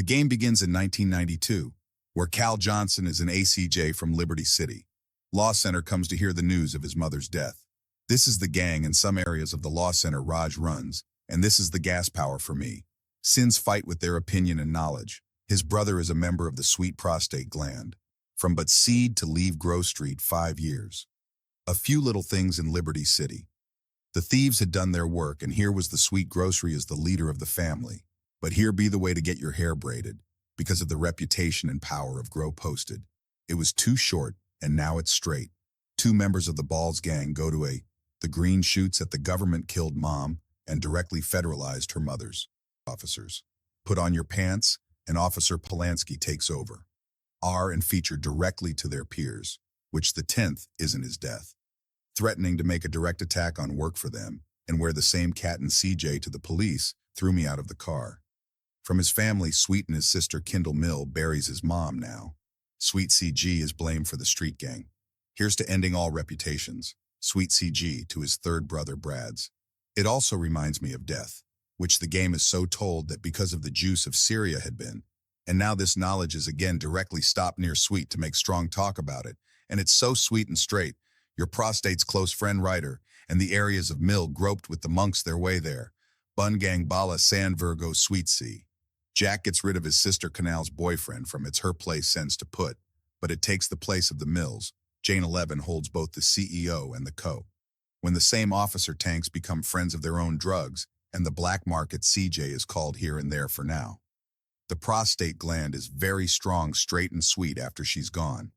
game begins in 1992, where Cal Johnson is an ACJ from Liberty City. Law Center comes to hear the news of his mother's death. This is the gang in some areas of the Law Center Raj runs, and this is the gas power for me. Sins fight with their opinion and knowledge. His brother is a member of the sweet prostate gland. From but seed to leave Grove Street 5 years. A few little things in Liberty City. The thieves had done their work, and here was the sweet grocery as the leader of the family. But here be the way to get your hair braided, because of the reputation and power of Grow Posted. It was too short, and now it's straight. 2 members of the Balls gang go to the green shoots at the government killed mom and directly federalized her mother's officers. Put on your pants, and Officer Polanski takes over. And feature directly to their peers, which the 10th isn't his death. Threatening to make a direct attack on work for them, and wear the same cat and CJ to the police, threw me out of the car. From his family, Sweet and his sister Kendall Mill buries his mom now. Sweet CG is blamed for the street gang. Here's to ending all reputations. Sweet CG to his third brother Brad's. It also reminds me of death, which the game is so told that because of the juice of Syria had been. And now this knowledge is again directly stopped near Sweet to make strong talk about it. And it's so sweet and straight. Your prostate's close friend Ryder, and the areas of Mill groped with the monks their way there. Bun gang Bala San Virgo Sweet C. Jack gets rid of his sister Canal's boyfriend from It's Her Place Sense to Put, but it takes the place of the Mills. Jane 11 holds both the CEO and the co. When the same officer tanks become friends of their own drugs, and the black market CJ is called here and there for now. The prostate gland is very strong, straight and sweet after she's gone.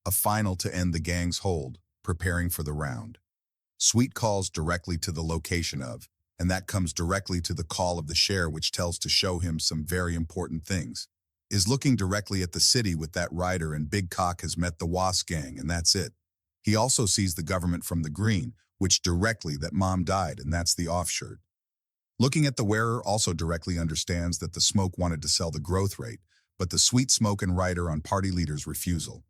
A final to end the gang's hold, preparing for the round. Sweet calls directly to the location of, and that comes directly to the call of the share, which tells to show him some very important things. Is looking directly at the city with that rider, and Big Cock has met the Wasp gang, and that's it. He also sees the government from the green, which directly that mom died, and that's the off-shirt. Looking at the wearer also directly understands that the smoke wanted to sell the growth rate, but the Sweet smoke and rider on party leader's refusal.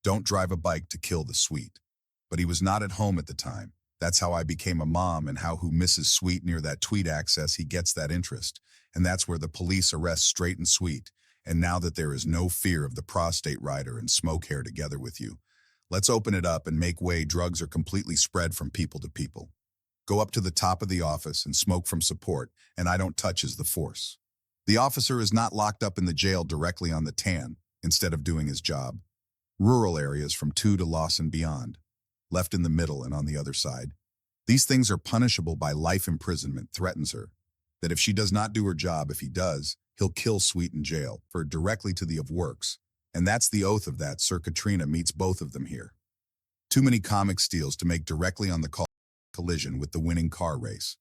Don't drive a bike to kill the Sweet. But he was not at home at the time. That's how I became a mom, and how who misses Sweet near that tweet access he gets that interest. And that's where the police arrest Straight and Sweet. And now that there is no fear of the prostate rider and smoke hair together with you, let's open it up and make way. Drugs are completely spread from people to people. Go up to the top of the office and smoke from support, and I don't touch as the force. The officer is not locked up in the jail directly on the tan, instead of doing his job. Rural areas from 2 to loss and beyond. Left in the middle and on the other side. These things are punishable by life imprisonment, threatens her. That if she does not do her job, if he does, he'll kill Sweet in jail, for directly to the of works. And that's the oath of that Sir Katrina meets both of them here. Too many comic steals to make directly on the call. Collision with the winning car race.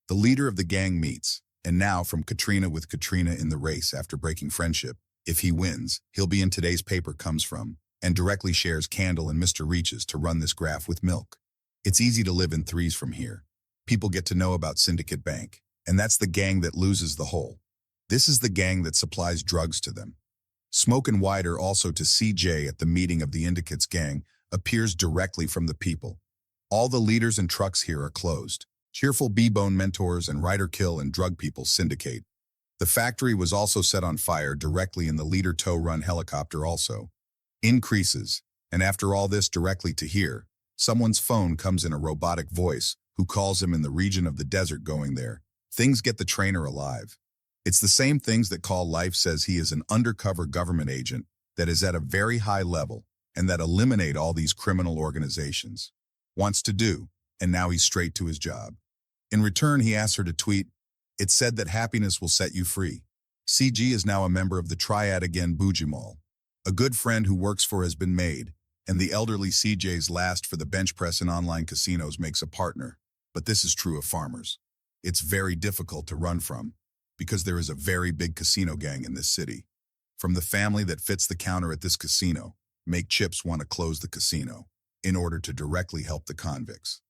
The leader of the gang meets, and now from Katrina with Katrina in the race after breaking friendship. If he wins, he'll be in today's paper comes from, and directly shares Candle and Mr. Reaches to run this graph with milk. It's easy to live in threes from here. People get to know about Syndicate Bank, and that's the gang that loses the whole. This is the gang that supplies drugs to them. Smoke and Wider also to CJ at the meeting of the Indicates gang appears directly from the people. All the leaders and trucks here are closed. Cheerful B-Bone mentors and rider kill and drug people syndicate. The factory was also set on fire directly in the leader tow run helicopter also. Increases, and after all this directly to here, someone's phone comes in a robotic voice who calls him in the region of the desert going there. Things get the trainer alive. It's the same things that Call Life says he is an undercover government agent that is at a very high level and that eliminate all these criminal organizations. Wants to do, and now he's straight to his job. In return, he asks her to tweet, "It said that happiness will set you free." CG is now a member of the triad again Bujimal. A good friend who works for has been made, and the elderly CJ's last for the bench press in online casinos makes a partner. But this is true of farmers. It's very difficult to run from, because there is a very big casino gang in this city. From the family that fits the counter at this casino, make Chips want to close the casino in order to directly help the convicts.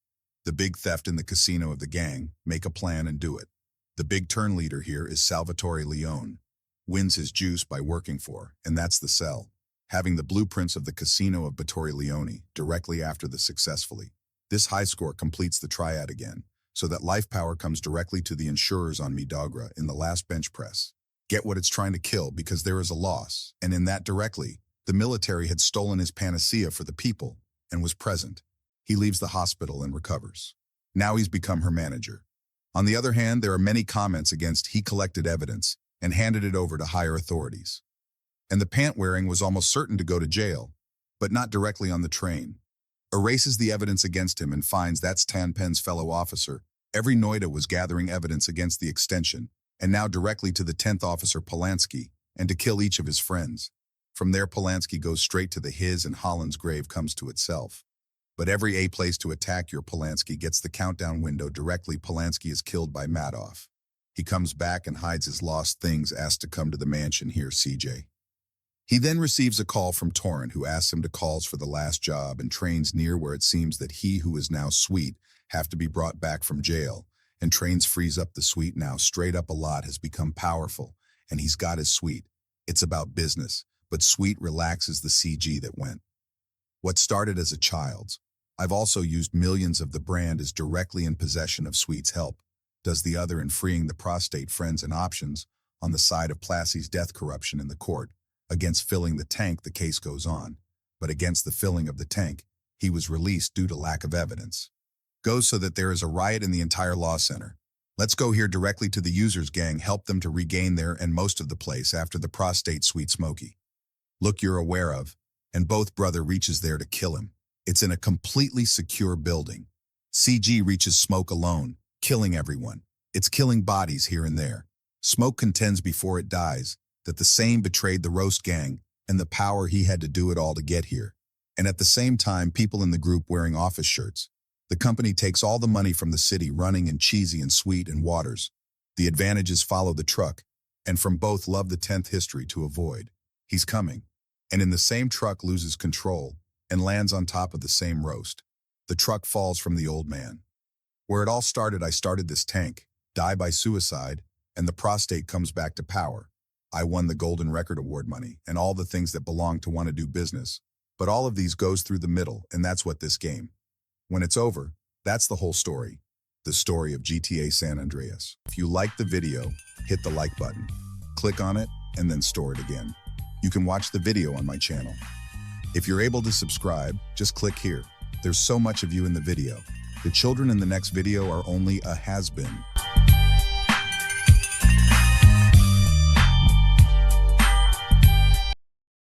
The big theft in the casino of the gang, make a plan and do it. The big turn leader here is Salvatore Leone. Wins his juice by working for, and that's the cell. Having the blueprints of the casino of Vittorio Leone directly after the successfully. This high score completes the triad again, so that life power comes directly to the insurers on Midagra in the last bench press. get what it's trying to kill because there is a loss, and in that directly, the military had stolen his panacea for the people and was present. He leaves the hospital and recovers. Now he's become her manager. On the other hand, there are many comments against he collected evidence and handed it over to higher authorities. And the pant-wearing was almost certain to go to jail, but not directly on the train. Erases the evidence against him and finds that's Tanpen's fellow officer. Every Noida was gathering evidence against the extension, and now directly to the 10th officer Polanski, and to kill each of his friends. From there, Polanski goes straight to his and Holland's grave comes to itself. But every A place to attack your Polanski gets the countdown window directly. Polanski is killed by Madoff. He comes back and hides his lost things, asked to come to the mansion here, CJ. He then receives a call from Torrent, who asks him to calls for the last job, and trains near where it seems that he who is now Sweet have to be brought back from jail, and trains frees up the Sweet now. Straight up a lot has become powerful, and he's got his Sweet. It's about business, but Sweet relaxes the CG that went. What started as a child's, I've also used millions of the brand is directly in possession of Sweet's help, does the other in freeing the prostate friends and options on the side of Plassy's death corruption in the court. Against filling the tank, the case goes on, but against the filling of the tank, he was released due to lack of evidence. Goes so that there is a riot in the entire law center. Let's go here directly to the users gang, help them to regain their and most of the place after the prostate Sweet Smokey. Look you're aware of, and both brother reaches there to kill him. It's in a completely secure building. CG reaches Smoke alone, killing everyone. It's killing bodies here and there. Smoke contends before it dies that the same betrayed the roast gang and the power he had to do it all to get here. And at the same time, people in the group wearing office shirts. The company takes all the money from the city running and cheesy and sweet and waters. The advantages follow the truck, and from both love the 10th history to avoid. He's coming. And in the same truck loses control and lands on top of the same roast. The truck falls from the old man. Where it all started, I started this tank, die by suicide, and the prostate comes back to power. I won the Golden Record Award money and all the things that belong to want to do business. But all of these goes through the middle, and that's what this game. When it's over, that's the whole story. The story of GTA San Andreas. If you like the video, hit the like button. Click on it, and then store it again. You can watch the video on my channel. If you're able to subscribe, just click here. There's so much of you in the video. The children in the next video are only a has-been.